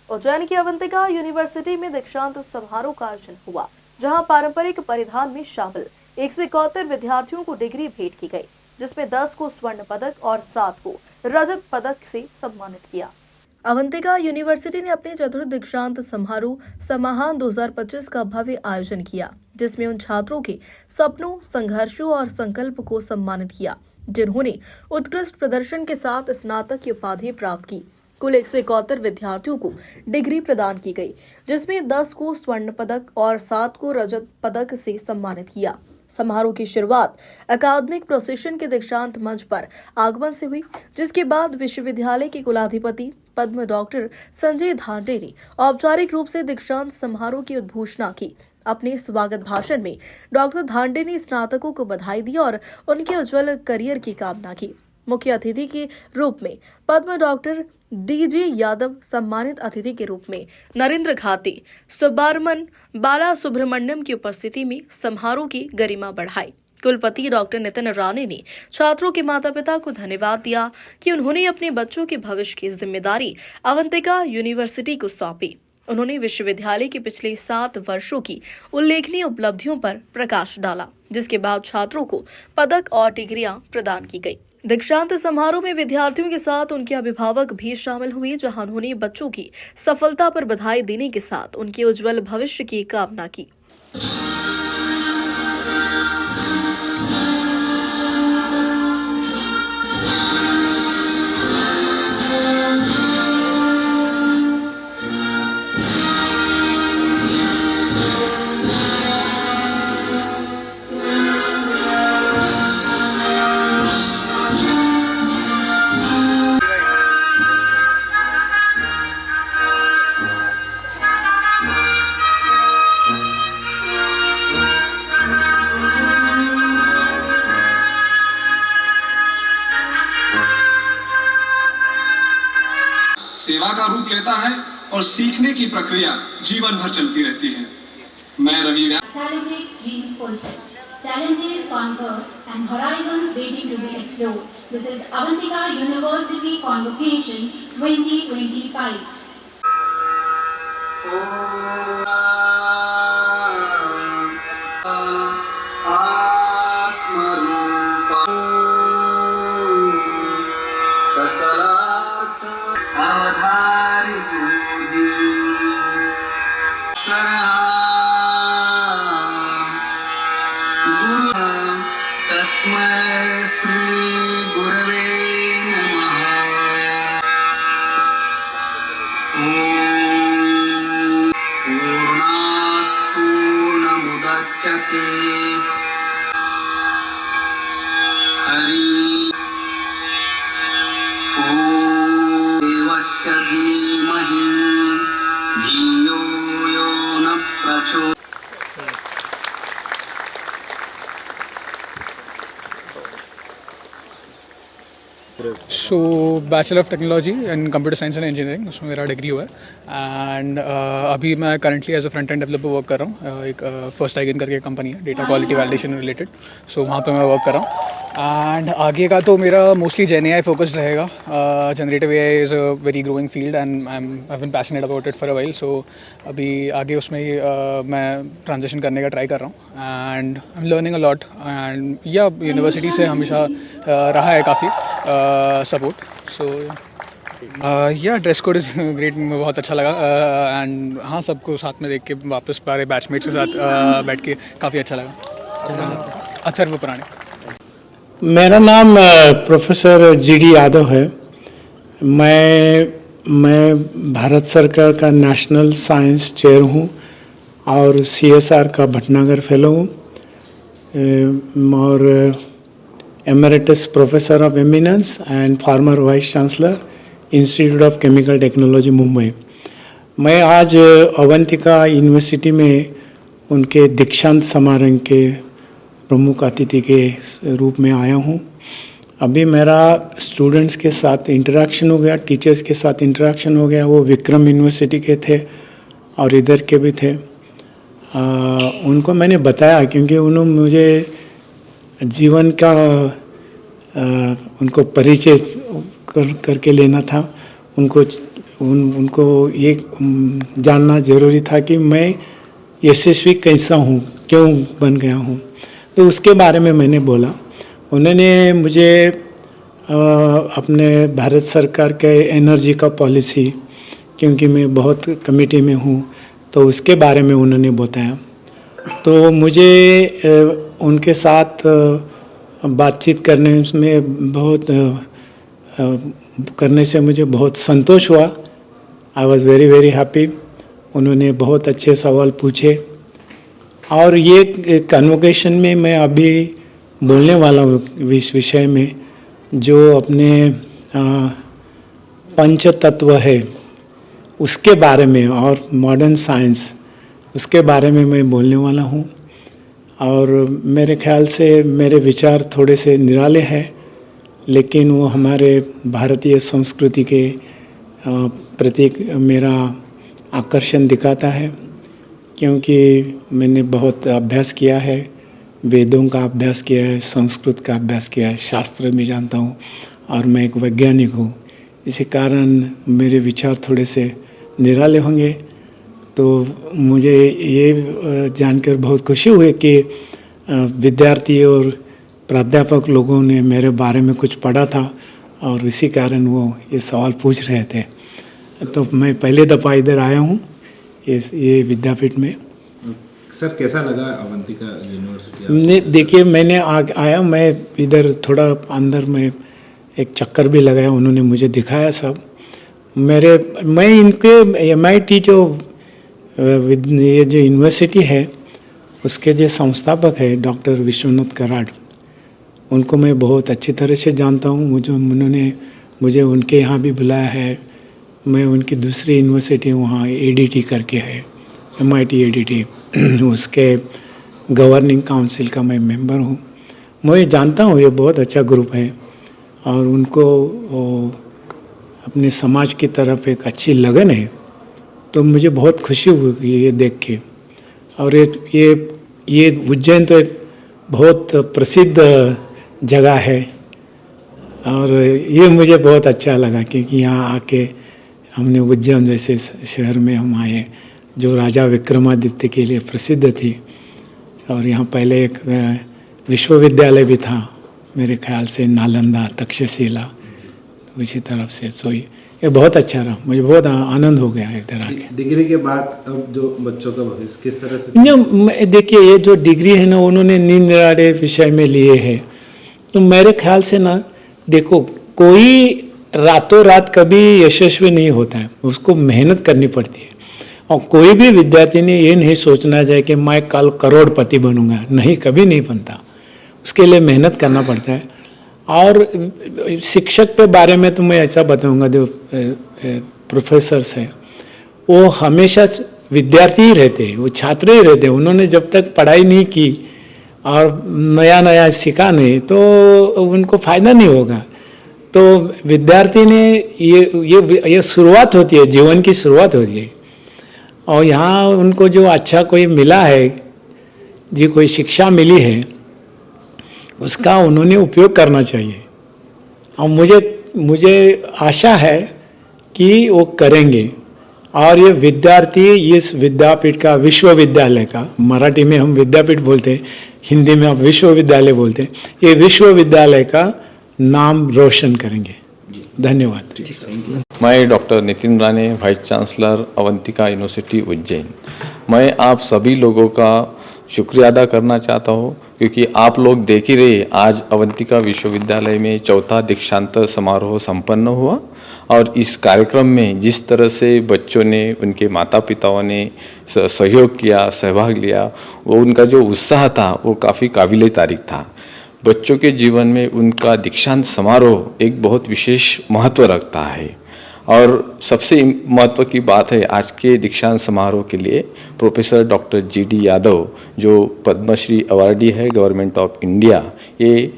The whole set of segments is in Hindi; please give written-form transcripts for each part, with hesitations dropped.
उज्जैन की अवंतिका यूनिवर्सिटी में दीक्षांत समारोह का आयोजन हुआ, जहां पारंपरिक परिधान में शामिल 171 विद्यार्थियों को डिग्री भेंट की गई, जिसमें 10 को स्वर्ण पदक और 7 को रजत पदक से सम्मानित किया। अवंतिका यूनिवर्सिटी ने अपने चतुर्थ दीक्षांत समारोह समाहान 2025 का भव्य आयोजन किया, जिसमें उन छात्रों के सपनों, संघर्षों और संकल्प को सम्मानित किया जिन्होंने उत्कृष्ट प्रदर्शन के साथ स्नातक की उपाधि प्राप्त की। कुल 171 विद्यार्थियों को डिग्री प्रदान की गई, जिसमें 10 को स्वर्ण पदक और 7 को रजत पदक से सम्मानित किया। समारोह की शुरुआत अकादमिक प्रोसेशन के दीक्षांत मंच पर आगमन से हुई, जिसके बाद विश्वविद्यालय के कुलाधिपति पद्म डॉक्टर संजय धांडे ने औपचारिक रूप से दीक्षांत समारोह की उद्घोषणा की। अपने स्वागत भाषण में डॉक्टर धांडे ने स्नातकों को बधाई दी और उनके उज्जवल करियर की कामना की। मुख्य अतिथि के रूप में पद्म डॉक्टर डीजे यादव, सम्मानित अतिथि के रूप में नरेंद्र घाती, सुब्बारमन बाला सुब्रमण्यम की उपस्थिति में समारोह की गरिमा बढ़ाई। कुलपति डॉक्टर नितिन राणे ने छात्रों के माता पिता को धन्यवाद दिया कि उन्होंने अपने बच्चों के भविष्य की जिम्मेदारी अवंतिका यूनिवर्सिटी को सौंपी। उन्होंने विश्वविद्यालय के पिछले 7 वर्षों की उल्लेखनीय उपलब्धियों पर प्रकाश डाला, जिसके बाद छात्रों को पदक और डिग्रियां प्रदान की गई। दीक्षांत समारोह में विद्यार्थियों के साथ उनके अभिभावक भी शामिल हुए, जहां उन्होंने बच्चों की सफलता पर बधाई देने के साथ उनके उज्जवल भविष्य की कामना की। सेवा का रूप लेता है और सीखने की प्रक्रिया जीवन भर चलती रहती है। मैं Ravi celebrates dreams fulfilled, challenges conquered and horizons waiting to be explored. This is Avantika University Convocation 2025. So bachelor of technology in computer science and engineering, उसमें मेरा डिग्री हुआ है। एंड अभी मैं currently as a front end developer work कर रहा हूँ। एक फर्स्ट आइगन करके कंपनी है data quality validation related, so वहाँ पे मैं वर्क कर रहा हूँ। एंड आगे का तो मेरा मोस्टली जेन फोकस्ड रहेगा। Generative AI is a very growing field and I been passionate about it for a while. So अभी आगे उसमें ही मैं ट्रांजिशन करने का ट्राई कर रहा हूँ and I am learning a lot. And या यूनिवर्सिटी से हमेशा रहा है काफ़ी सपोर्ट। सो या ड्रेस कोड इज़ ग्रेट, मुझे बहुत अच्छा लगा। एंड हाँ, सबको साथ में देख के वापस सारे बैचमेट्स के साथ बैठ के काफ़ी अच्छा लगा। अथर्व पुराणिक। मेरा नाम प्रोफेसर जीडी यादव है। मैं भारत सरकार का नेशनल साइंस चेयर हूँ और सीएसआर का भटनागर फेलो हूँ और emeritus professor of eminence and farmer vice chancellor institute of chemical technology Mumbai. मैं आज अवंतिका यूनिवर्सिटी में उनके दीक्षांत समारोह के प्रमुख अतिथि के रूप में आया हूँ। अभी मेरा स्टूडेंट्स के साथ इंटरेक्शन हो गया, टीचर्स के साथ इंटरेक्शन हो गया। वो विक्रम यूनिवर्सिटी के थे और इधर के भी थे। उनको मैंने बताया क्योंकि उन्होंने मुझे जीवन का उनको परिचय करके लेना था। उनको उनको ये जानना ज़रूरी था कि मैं यशस्वी कैसा हूँ, क्यों बन गया हूँ। तो उसके बारे में मैंने बोला। उन्होंने मुझे अपने भारत सरकार के एनर्जी का पॉलिसी, क्योंकि मैं बहुत कमेटी में हूँ, तो उसके बारे में उन्होंने बताया। तो मुझे उनके साथ बातचीत करने में करने से मुझे बहुत संतोष हुआ। I was very very happy. उन्होंने बहुत अच्छे सवाल पूछे और ये कन्वोकेशन में मैं अभी बोलने वाला हूँ इस विषय में, जो अपने पंच तत्व है उसके बारे में और मॉडर्न साइंस उसके बारे में मैं बोलने वाला हूँ। और मेरे ख्याल से मेरे विचार थोड़े से निराले हैं, लेकिन वो हमारे भारतीय संस्कृति के प्रति मेरा आकर्षण दिखाता है, क्योंकि मैंने बहुत अभ्यास किया है, वेदों का अभ्यास किया है, संस्कृत का अभ्यास किया है, शास्त्र में जानता हूँ और मैं एक वैज्ञानिक हूँ। इसी कारण मेरे विचार थोड़े से निराले होंगे। तो मुझे ये जानकर बहुत खुशी हुई कि विद्यार्थी और प्राध्यापक लोगों ने मेरे बारे में कुछ पढ़ा था और इसी कारण वो ये सवाल पूछ रहे थे। तो मैं पहले दफ़ा इधर आया हूँ ये विद्यापीठ में। सर कैसा लगा अवंतिका यूनिवर्सिटी? नहीं, देखिए मैंने आया, मैं इधर थोड़ा अंदर में एक चक्कर भी लगाया, उन्होंने मुझे दिखाया सब। मैं इनके MIT जो ये जो यूनिवर्सिटी है उसके जो संस्थापक है डॉक्टर विश्वनाथ कराड, उनको मैं बहुत अच्छी तरह से जानता हूँ। उन्होंने मुझे उनके यहाँ भी बुलाया है। मैं उनकी दूसरी यूनिवर्सिटी वहाँ ADT करके है, MIT ADT, उसके गवर्निंग काउंसिल का मैं मेंबर हूँ। मैं जानता हूँ ये बहुत अच्छा ग्रुप है और उनको अपने समाज की तरफ एक अच्छी लगन है। तो मुझे बहुत खुशी हुई ये देख के। और ये उज्जैन तो एक बहुत प्रसिद्ध जगह है और ये मुझे बहुत अच्छा लगा, क्योंकि यहाँ आके हमने उज्जैन जैसे शहर में हम आए जो राजा विक्रमादित्य के लिए प्रसिद्ध थी। और यहाँ पहले एक विश्वविद्यालय भी था मेरे ख्याल से, नालंदा, तक्षशिला, तो इसी तरफ से। सो ये बहुत अच्छा रहा, मुझे बहुत आनंद हो गया इधर आके। डिग्री के बाद अब जो बच्चों का भविष्य किस तरह से? देखिए ये जो डिग्री है ना, उन्होंने निरनिराले विषय में लिए है। तो मेरे ख्याल से ना, देखो कोई रातों रात कभी यशस्वी नहीं होता है, उसको मेहनत करनी पड़ती है। और कोई भी विद्यार्थी ने ये नहीं सोचना चाहिए कि मैं कल करोड़पति बनूंगा, नहीं, कभी नहीं बनता। उसके लिए मेहनत करना पड़ता है। और शिक्षक के बारे में तो मैं ऐसा बताऊंगा, जो प्रोफेसर्स हैं वो हमेशा विद्यार्थी ही रहते हैं, वो छात्र ही रहते हैं। उन्होंने जब तक पढ़ाई नहीं की और नया नया सीखा नहीं तो उनको फ़ायदा नहीं होगा। तो विद्यार्थी ने ये शुरुआत होती है, जीवन की शुरुआत होती है। और यहाँ उनको जो अच्छा कोई मिला है, जी कोई शिक्षा मिली है, उसका उन्होंने उपयोग करना चाहिए। और मुझे आशा है कि वो करेंगे। और ये विद्यार्थी इस विद्यापीठ का, विश्वविद्यालय का, मराठी में हम विद्यापीठ बोलते हैं, हिंदी में हम विश्वविद्यालय बोलते हैं, ये विश्वविद्यालय का नाम रोशन करेंगे। धन्यवाद। मैं doctor Nitin Rane, vice chancellor Avantika university Ujjain. मैं आप सभी लोगों का शुक्रिया अदा करना चाहता हूँ, क्योंकि आप लोग देख ही रहे, आज अवंतिका विश्वविद्यालय में 4था दीक्षांत समारोह संपन्न हुआ। और इस कार्यक्रम में जिस तरह से बच्चों ने, उनके माता पिताओं ने सहयोग किया, सहभाग लिया, वो उनका जो उत्साह था वो काफ़ी काबिले तारीफ था। बच्चों के जीवन में उनका दीक्षांत समारोह एक बहुत विशेष महत्व रखता है। और सबसे महत्व की बात है आज के दीक्षांत समारोह के लिए प्रोफेसर डॉक्टर GD यादव, जो पद्मश्री अवार्डी है गवर्नमेंट ऑफ इंडिया, ये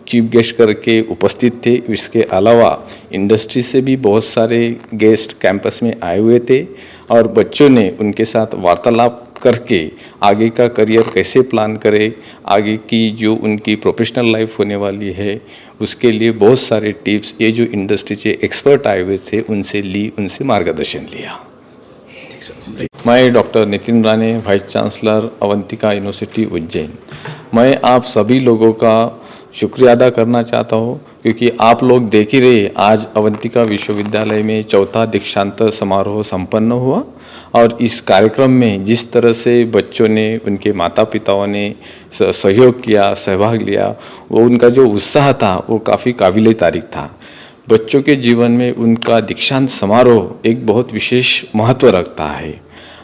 चीफ गेस्ट करके उपस्थित थे। इसके अलावा इंडस्ट्री से भी बहुत सारे गेस्ट कैंपस में आए हुए थे और बच्चों ने उनके साथ वार्तालाप करके आगे का करियर कैसे प्लान करें, आगे की जो उनकी प्रोफेशनल लाइफ होने वाली है उसके लिए बहुत सारे टिप्स ये जो इंडस्ट्री से एक्सपर्ट आए हुए थे उनसे उनसे मार्गदर्शन लिया। मैं doctor Nitin Rane, vice chancellor Avantika university Ujjain. मैं आप सभी लोगों का शुक्रिया अदा करना चाहता हूँ क्योंकि आप लोग देख ही रहे आज अवंतिका विश्वविद्यालय में चौथा दीक्षांत समारोह संपन्न हुआ और इस कार्यक्रम में जिस तरह से बच्चों ने, उनके माता पिताओं ने सहयोग किया, सहभाग लिया, वो उनका जो उत्साह था वो काफ़ी काबिले तारीफ था। बच्चों के जीवन में उनका दीक्षांत समारोह एक बहुत विशेष महत्व रखता है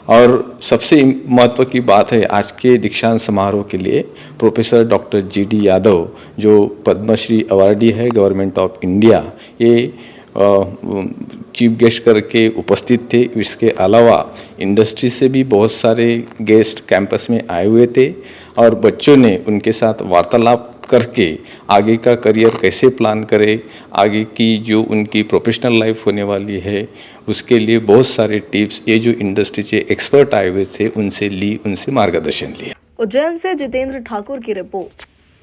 और सबसे महत्व की बात है आज के दीक्षांत समारोह के लिए प्रोफेसर डॉक्टर जी.डी. यादव जो पद्मश्री अवार्डी है गवर्नमेंट ऑफ इंडिया, ये चीफ गेस्ट करके उपस्थित थे। इसके अलावा इंडस्ट्री से भी बहुत सारे गेस्ट कैंपस में आए हुए थे और बच्चों ने उनके साथ वार्तालाप करके आगे का करियर कैसे प्लान करें, आगे की जो उनकी प्रोफेशनल लाइफ होने वाली है उसके लिए बहुत सारे टिप्स ये जो इंडस्ट्री से एक्सपर्ट आए हुए थे उनसे मार्गदर्शन लिया। उज्जैन से जितेंद्र ठाकुर की रिपोर्ट।